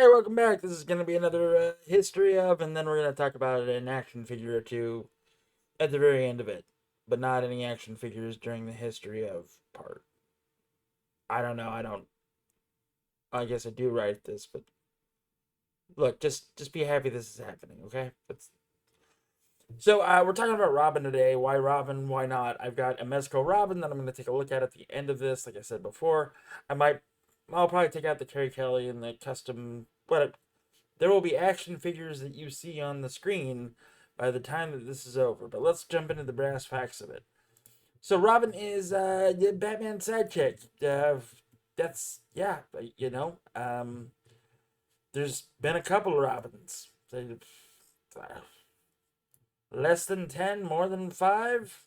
Hey, welcome back. This is going to be another history of, and then we're going to talk about an action figure or two at the very end of it, but not any action figures during the history of part. I don't know. I guess I do write this, but look, just be happy this is happening, okay? We're talking about Robin today. Why Robin? Why not? I've got a Mezco Robin that I'm going to take a look at the end of this. Like I said before, I might, I'll probably take out the Carrie Kelly and the custom, but there will be action figures that you see on the screen by the time that this is over. But let's jump into the brass facts of it. So Robin is Batman's sidekick. That's yeah, you know. There's been a couple of Robins. Less than 10, more than 5.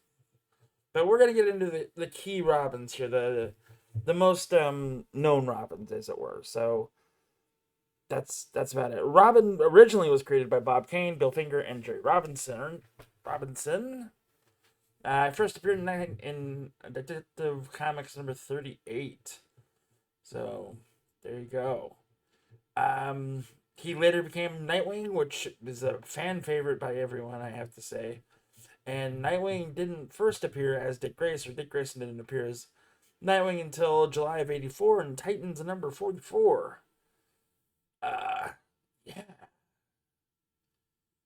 But we're gonna get into the key Robins here, the most known Robins, as it were. So that's about it. Robin originally was created by Bob Kane, Bill Finger, and Jerry Robinson. First appeared in Detective Comics number 38. So there you go. He later became Nightwing, which is a fan favorite by everyone, I have to say. And Nightwing didn't first appear as Dick Grayson, or Dick Grayson didn't appear as Nightwing until July of '84 in Titans number 44. Yeah.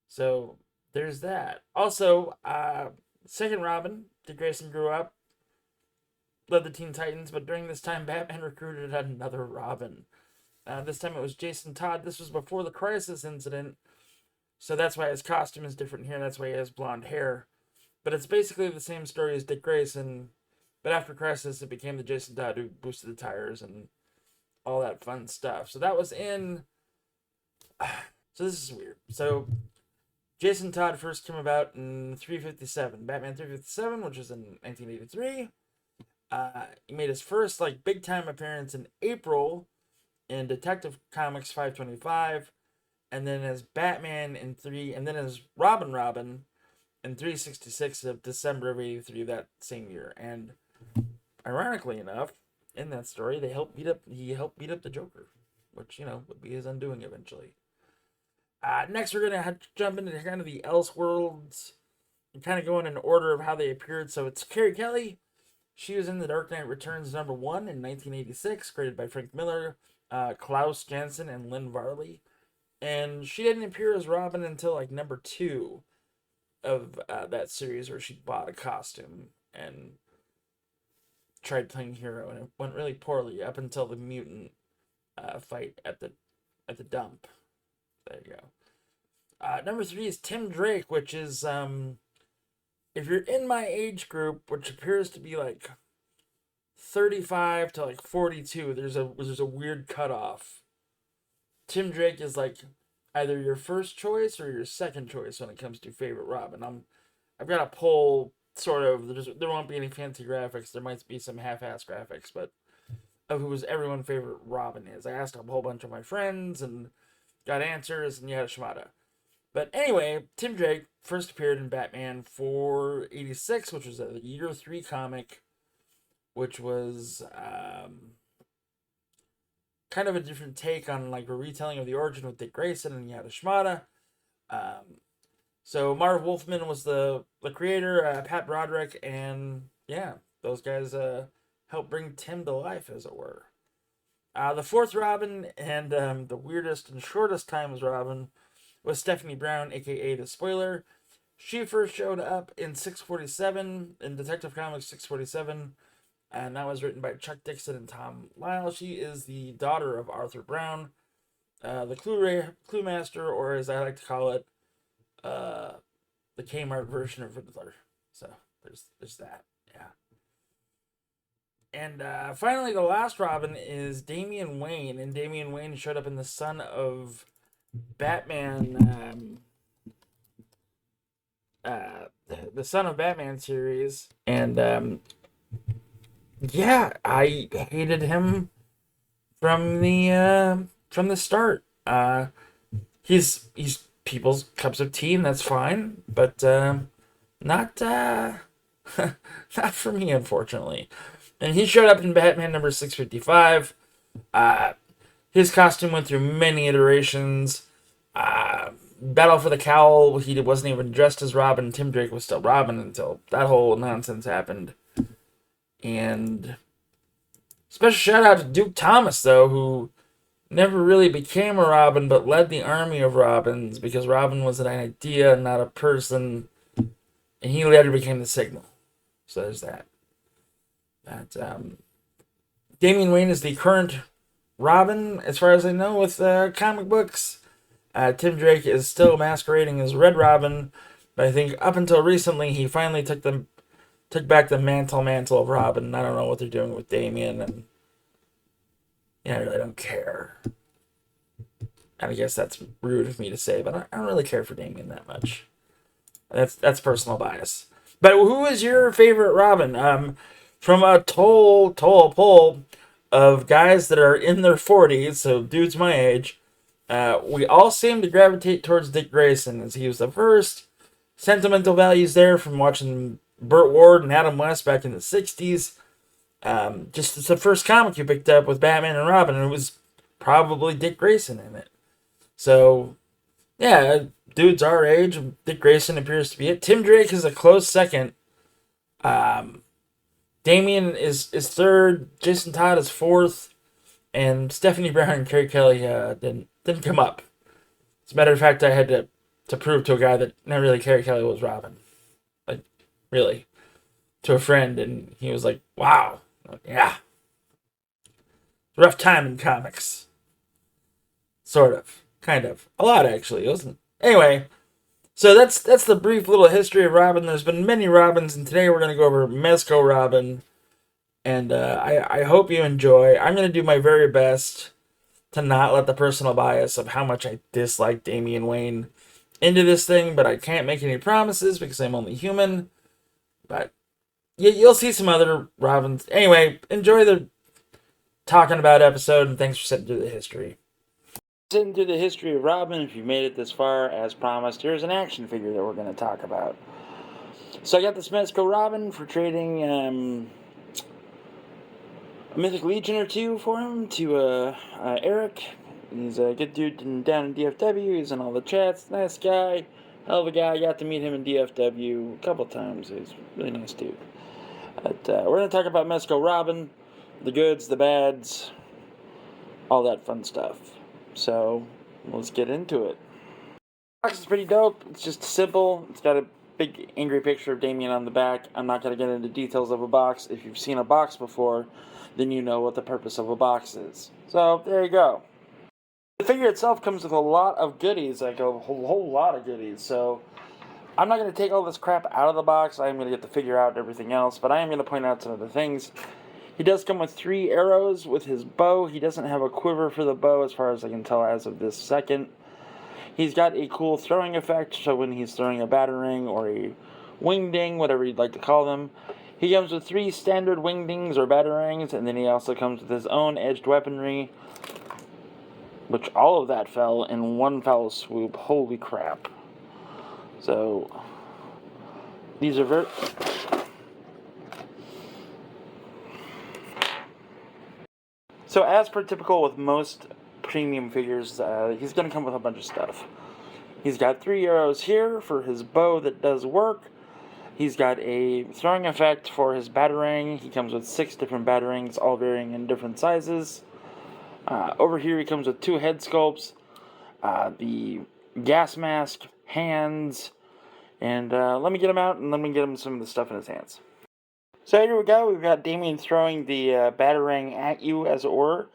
So there's that. Also, second Robin, Dick Grayson grew up, led the Teen Titans, but during this time, Batman recruited another Robin. This time it was Jason Todd. This was before the Crisis incident, so that's why his costume is different here. That's why he has blonde hair. But it's basically the same story as Dick Grayson, but after Crisis, it became the Jason Todd who boosted the tires and all that fun stuff. So that was in. So this is weird. So Jason Todd first came about in 357, Batman 357, which was in 1983. He made his first big time appearance in April in Detective Comics 525, and then as Batman in and then as Robin in 366 of December of '83 that same year. And ironically enough, in that story, he helped beat up the Joker, which would be his undoing eventually. Next, we're gonna jump into kind of the Elseworlds and kind of go in an order of how they appeared. So it's Carrie Kelly. She was in The Dark Knight Returns number 1 in 1986, created by Frank Miller, Klaus Janson, and Lynn Varley. And she didn't appear as Robin until number 2 of that series, where she bought a costume and tried playing hero, and it went really poorly up until the mutant fight at the dump. There you go. Number 3 is Tim Drake, which is if you're in my age group, which appears to be 35 to 42, there's a weird cutoff. Tim Drake is either your first choice or your second choice when it comes to favorite Robin. I've got a poll, sort of. There won't be any fancy graphics. There might be some half-ass graphics, but of who's everyone's favorite Robin is. I asked a whole bunch of my friends and got answers, and yada shmada. But anyway, Tim Drake first appeared in Batman 486, which was a year 3 comic, which was kind of a different take on a retelling of the origin with Dick Grayson and yada shmada. So Marv Wolfman was the creator, Pat Broderick, and yeah, those guys helped bring Tim to life, as it were. The fourth Robin, and the weirdest and shortest time as Robin, was Stephanie Brown, aka the Spoiler. She first showed up in 647, in Detective Comics 647, and that was written by Chuck Dixon and Tom Lyle. She is the daughter of Arthur Brown, the Clue Master, or as I like to call it, the Kmart version of Riddler. So there's that, yeah. And finally, the last Robin is Damian Wayne, and Damian Wayne showed up in the Son of Batman, the Son of Batman series, and yeah, I hated him from the start. He's people's cups of tea, and that's fine, but not not for me, unfortunately. And he showed up in Batman number 655. His costume went through many iterations. Battle for the Cowl, he wasn't even dressed as Robin. Tim Drake was still Robin until that whole nonsense happened. And special shout out to Duke Thomas, though, who never really became a Robin, but led the army of Robins because Robin was an idea, not a person. And he later became the Signal. So there's that. Damian Wayne is the current Robin, as far as I know, with comic books. Tim Drake is still masquerading as Red Robin, but I think up until recently he finally took back the mantle of Robin. I don't know what they're doing with Damian, and I really don't care. And I guess that's rude of me to say, but I don't really care for Damian that much. That's personal bias. But who is your favorite Robin? From a toll poll of guys that are in their 40s, so dudes my age, we all seem to gravitate towards Dick Grayson, as he was the first. Sentimental values there from watching Burt Ward and Adam West back in the 60s. Just it's the first comic you picked up with Batman and Robin, and it was probably Dick Grayson in it. So, yeah, dudes our age, Dick Grayson appears to be it. Tim Drake is a close second. Damian is third. Jason Todd is fourth. And Stephanie Brown and Carrie Kelly didn't come up. As a matter of fact, I had to prove to a guy that not really Carrie Kelly was Robin. Like, really. To a friend, and he was like, wow. Like, yeah. Rough time in comics. Sort of. Kind of. A lot, actually. It wasn't. Anyway, so that's the brief little history of Robin. There's been many Robins, and today we're going to go over Mezco Robin. And I hope you enjoy. I'm going to do my very best to not let the personal bias of how much I dislike Damian Wayne into this thing, but I can't make any promises because I'm only human. But you'll see some other Robins. Anyway, enjoy the talking about episode, and thanks for sitting through the history. Sitting through the history of Robin, if you made it this far, as promised, here's an action figure that we're going to talk about. So I got this Mezco Robin for trading a Mythic Legion or two for him to Eric. He's a good dude down in DFW. He's in all the chats. Nice guy. Hell of a guy. I got to meet him in DFW a couple times. He's a really nice dude. But we're going to talk about Mezco Robin, the goods, the bads, all that fun stuff. So let's get into it. The box is pretty dope. It's just simple. It's got a big angry picture of Damian on the back. I'm not going to get into details of a box. If you've seen a box before, then you know what the purpose of a box is. So there you go. The figure itself comes with a lot of goodies, like a whole lot of goodies. So I'm not going to take all this crap out of the box. I'm going to get the figure out and everything else, but I am going to point out some of the things. He does come with 3 arrows with his bow. He doesn't have a quiver for the bow as far as I can tell as of this second. He's got a cool throwing effect, so when he's throwing a batarang or a wingding, whatever you'd like to call them, he comes with 3 standard wingdings or batarangs, and then he also comes with his own edged weaponry, which all of that fell in one foul swoop. Holy crap. So, these are very... So, as per typical with most premium figures, he's going to come with a bunch of stuff. He's got 3 arrows here for his bow that does work. He's got a throwing effect for his batarang. He comes with 6 different batarangs, all varying in different sizes. Over here he comes with 2 head sculpts, the gas mask, hands, and let me get him out and let me get him some of the stuff in his hands. So here we go. We've got Damian throwing the batarang at you, as it were.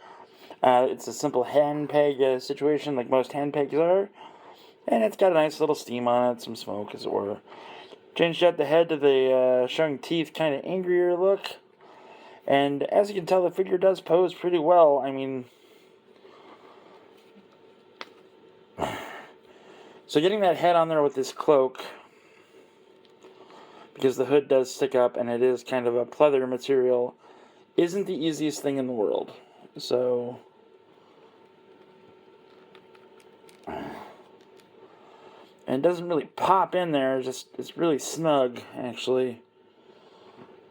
It's a simple hand peg situation, like most hand pegs are. And it's got a nice little steam on it, some smoke, as it were. Changed out the head to the showing teeth, kind of angrier look. And as you can tell, the figure does pose pretty well. I mean... So getting that head on there with this cloak, because the hood does stick up and it is kind of a pleather material, isn't the easiest thing in the world. So... And it doesn't really pop in there, it's really snug, actually.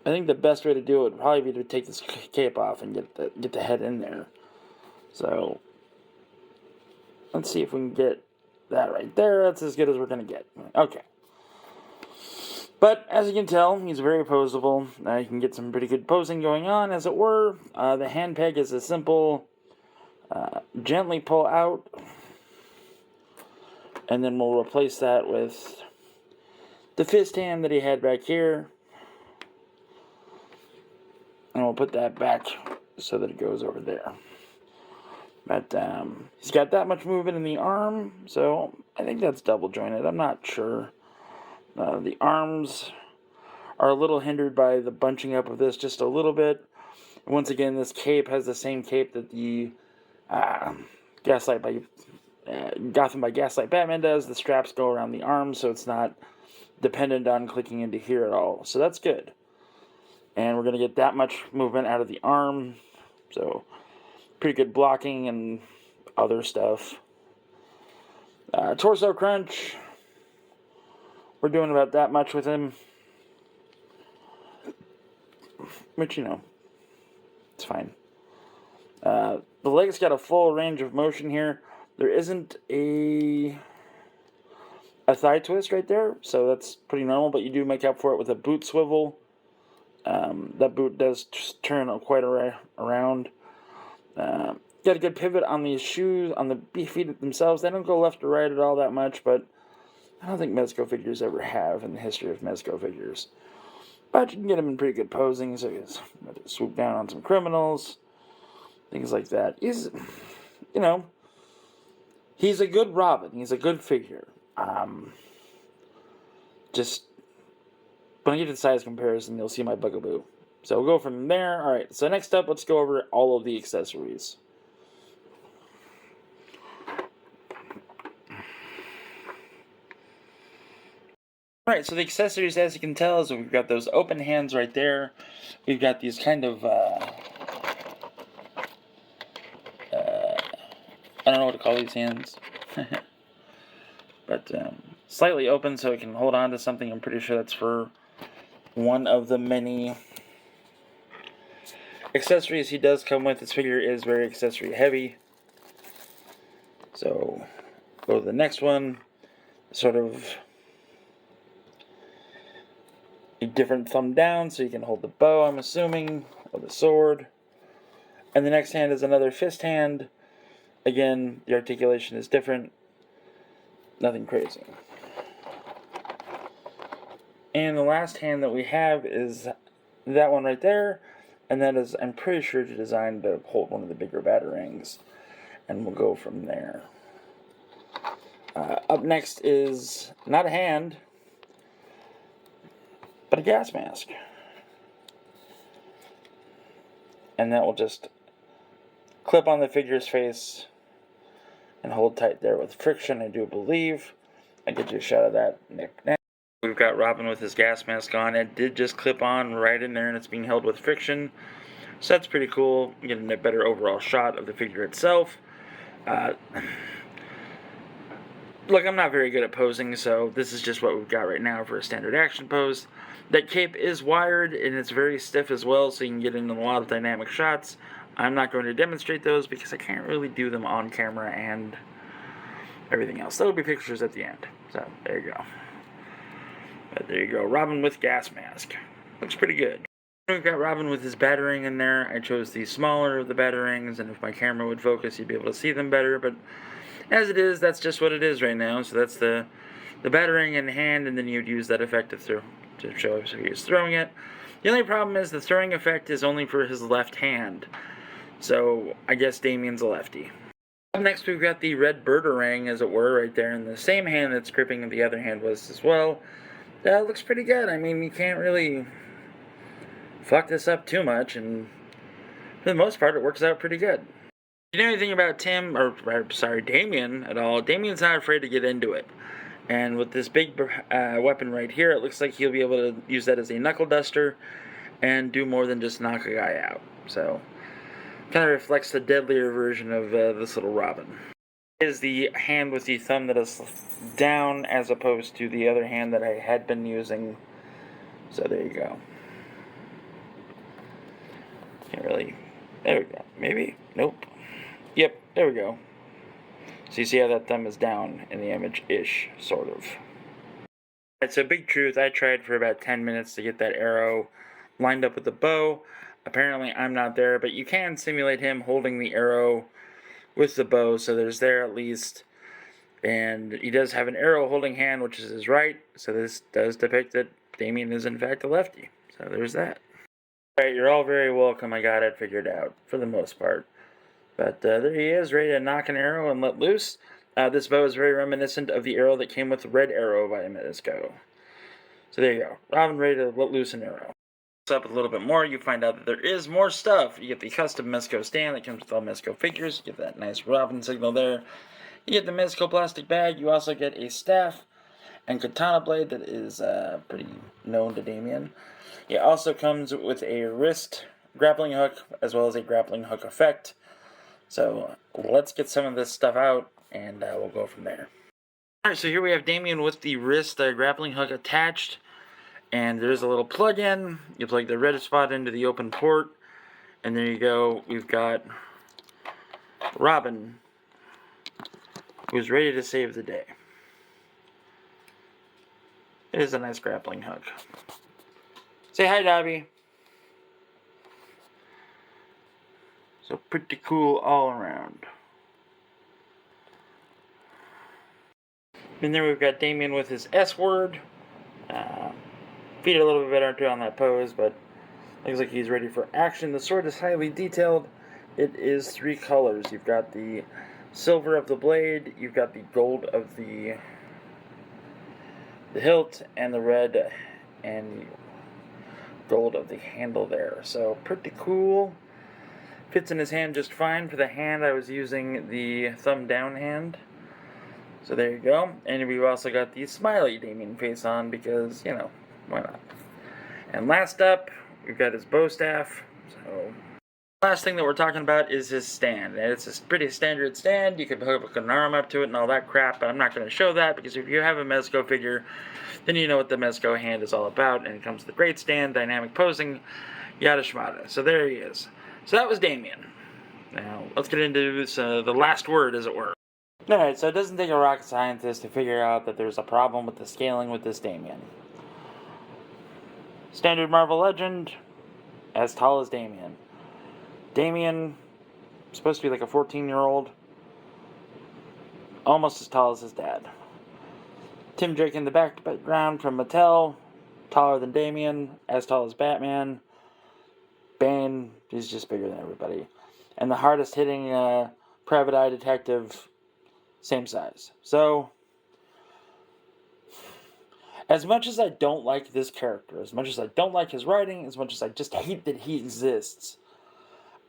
I think the best way to do it would probably be to take this cape off and get the head in there. So, Let's see if we can get that right there. That's as good as we're going to get. Okay. But as you can tell, he's very posable. You can get some pretty good posing going on, as it were. The hand peg is a simple gently pull out, and then we'll replace that with the fist hand that he had back here, and we'll put that back so that it goes over there. But he's got that much movement in the arm, so I think that's double jointed. I'm not sure. The arms are a little hindered by the bunching up of this just a little bit. And once again, this cape has the same cape that the Gotham by Gaslight Batman does. The straps go around the arms, so it's not dependent on clicking into here at all. So that's good. And we're going to get that much movement out of the arm. So pretty good blocking and other stuff. Torso crunch. We're doing about that much with him. Which, it's fine. The leg's got a full range of motion here. There isn't a thigh twist right there, so that's pretty normal, but you do make up for it with a boot swivel. That boot does turn quite around. Got a good pivot on these shoes, on the feet themselves. They don't go left or right at all that much, but I don't think Mezco figures ever have in the history of Mezco figures. But you can get him in pretty good posing, so he's going to swoop down on some criminals, things like that. He's a good Robin. He's a good figure. Just when I get to the size comparison, you'll see my bugaboo. So we'll go from there. All right, so next up, let's go over all of the accessories. Alright, so the accessories, as you can tell, is we've got those open hands right there. We've got these kind of, I don't know what to call these hands. But slightly open so it can hold on to something. I'm pretty sure that's for one of the many accessories he does come with. This figure is very accessory heavy. So, go to the next one. Sort of a different thumb down so you can hold the bow, I'm assuming, or the sword. And the next hand is another fist hand. Again, the articulation is different. Nothing crazy. And the last hand that we have is that one right there. And that is, I'm pretty sure, designed to hold one of the bigger batarangs. And we'll go from there. Up next is not a hand, but a gas mask. And that will just clip on the figure's face and hold tight there with friction, I do believe. I get you a shot of that next. We've got Robin with his gas mask on. It did just clip on right in there, and it's being held with friction. So that's pretty cool. Getting a better overall shot of the figure itself. Look, I'm not very good at posing, so this is just what we've got right now for a standard action pose. That cape is wired, and it's very stiff as well, so you can get into a lot of dynamic shots. I'm not going to demonstrate those because I can't really do them on camera and everything else. There'll be pictures at the end. So, there you go. But there you go. Robin with gas mask. Looks pretty good. We've got Robin with his batarang in there. I chose the smaller of the batarangs, and if my camera would focus, you'd be able to see them better, but as it is, that's just what it is right now. So that's the batarang in hand, and then you'd use that effect to show if he was throwing it. The only problem is the throwing effect is only for his left hand. So I guess Damian's a lefty. Up next, we've got the red birdarang, as it were, right there in the same hand that's gripping the other hand was as well. That looks pretty good. I mean, you can't really fuck this up too much, and for the most part, it works out pretty good. If you know anything about Damian at all, Damian's not afraid to get into it. And with this big weapon right here, it looks like he'll be able to use that as a knuckle duster and do more than just knock a guy out. So, kind of reflects the deadlier version of this little Robin. Is the hand with the thumb that is down as opposed to the other hand that I had been using. So there you go. Can't really. There we go. Maybe. Nope. Yep. There we go. So you see how that thumb is down in the image-ish, sort of. Alright, so big truth, I tried for about 10 minutes to get that arrow lined up with the bow. Apparently I'm not there, but you can simulate him holding the arrow with the bow, so there's there at least. And he does have an arrow holding hand, which is his right, so this does depict that Damian is in fact a lefty. So there's that. Alright, you're all very welcome. I got it figured out, for the most part. But there he is, ready to knock an arrow and let loose. This bow is very reminiscent of the arrow that came with the Red Arrow by a minute ago. So there you go. Robin ready to let loose an arrow. Up a little bit more, you find out that there is more stuff. You get the custom Mezco stand that comes with all Mezco figures. You get that nice Robin signal there. You get the Mezco plastic bag. You also get a staff and katana blade that is pretty known to Damian. It also comes with a wrist grappling hook as well as a grappling hook effect. So let's get some of this stuff out and we'll go from there. Alright, so here we have Damian with the wrist grappling hook attached. And there's a little plug-in. You plug the red spot into the open port. And there you go. We've got Robin, who's ready to save the day. It is a nice grappling hook. Say hi, Dobby. So pretty cool all around. And there we've got Damian with his S word. Feet a little bit better too on that pose, but looks like he's ready for action. The sword is highly detailed. It is 3 colors. You've got the silver of the blade, you've got the gold of the hilt, and the red and gold of the handle there. So pretty cool. Fits in his hand just fine. For the hand, I was using the thumb down hand. So there you go. And we've also got the smiley Damian face on because, you know, why not? And last up, we've got his bow staff. So last thing that we're talking about is his stand. And it's a pretty standard stand. You can hook an arm up to it and all that crap, but I'm not going to show that because if you have a Mezco figure, then you know what the Mezco hand is all about. And it comes with a great stand, dynamic posing, yada shmada. So there he is. So that was Damian. Now, let's get into this, the last word, as it were. Alright, so it doesn't take a rocket scientist to figure out that there's a problem with the scaling with this Damian. Standard Marvel Legend, as tall as Damian. Damian, supposed to be like a 14-year-old, almost as tall as his dad. Tim Drake in the background from Mattel, taller than Damian, as tall as Batman. Bane, he's just bigger than everybody. And the hardest hitting private eye detective, same size. So, as much as I don't like this character, as much as I don't like his writing, as much as I just hate that he exists,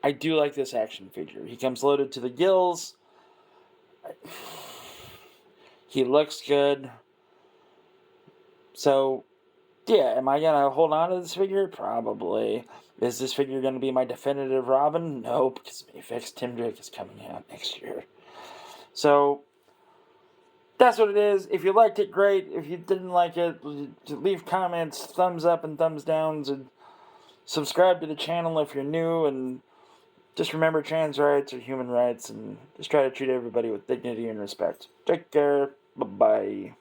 I do like this action figure. He comes loaded to the gills. He looks good. So, yeah, am I going to hold on to this figure? Probably. Is this figure going to be my definitive Robin? No, because Mayfix Tim Drake is coming out next year. So, that's what it is. If you liked it, great. If you didn't like it, leave comments, thumbs up and thumbs downs, and subscribe to the channel if you're new, and just remember trans rights are human rights, and just try to treat everybody with dignity and respect. Take care. Bye-bye.